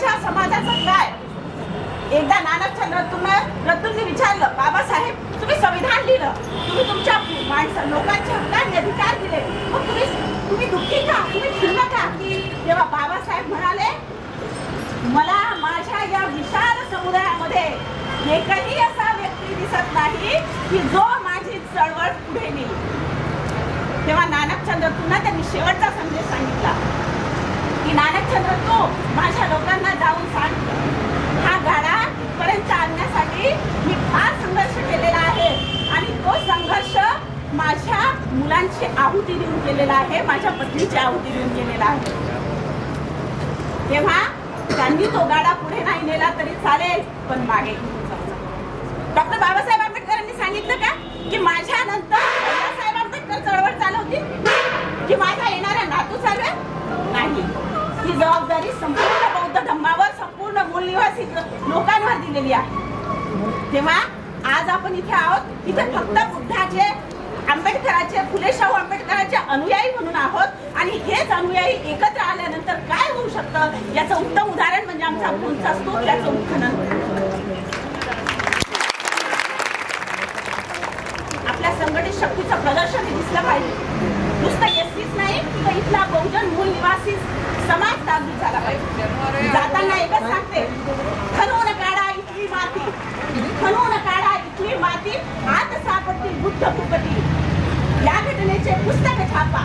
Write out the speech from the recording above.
समाजाचं काय? एकदा नानकचंद्र रतूंनी विचारलं, बाबासाहेब तुम्ही संविधान लिहिलं, तुम्ही तुमच्या लोकांच्या हक्कांनी अधिकार दिले, मग तुम्ही दुःखी का, तुम्ही खिन्न का? तेव्हा बाबासाहेब म्हणाले, मला माझ्या या विशाल समुदायामध्ये एकही असा व्यक्ती दिसत नाही की जो माझी चळवळ पुढे नेईल. तेव्हा नानकचंद्र पुन्हा त्यांनी शेवटचा संदेश सांगितला की नानकचंद्र तू माझ्या लोकांना जाऊन सांग, हा गाडा इथपर्यंत आणण्यासाठी मी फार संघर्ष केलेला आहे आणि तो संघर्ष माझ्या मुलांची आहुती देऊन केलेला आहे, माझ्या पत्नीची आहुती देऊन केलेला आहे. तेव्हा त्यांनी तो गाडा पुढे नाही नेला तरी चालेल, पण मागे. डॉक्टर बाबासाहेब आंबेडकरांनी सांगितलं का की माझ्या नंतर बाबासाहेब आंबेडकर चळवळ चालवतील की माझा येणारा नातू चालवेल? नाही. ही जबाबदारी संपूर्ण बौद्ध धम्मावर, संपूर्ण मूळ निवासी लोकांवर दिलेली आहे. तेव्हा आज आपण इथे आहोत, इथे फक्त बुद्धाचे, आंबेडकरांचे, फुले शाहू आंबेडकरांचे अनुयायी म्हणून आहोत आणि हेच अनुयायी एकत्र आल्यानंतर काय होऊ शकतं याचं उत्तम उदाहरण म्हणजे आमचा पुणचा स्तूप, याचं उत्खनन. आपल्या संघटित शक्तीचं प्रदर्शन हे दिसलं पाहिजे. नुसतं एसटीच नाही तर इथला बहुजन मूळ निवासी समाज जागृत झाला पाहिजे. जाताना एकच सांगते, खणून काढा इथली माती, खणून काढा इथली माती, आत सापडतील बुद्ध भूपती. या घटनेचे पुस्तक छापा,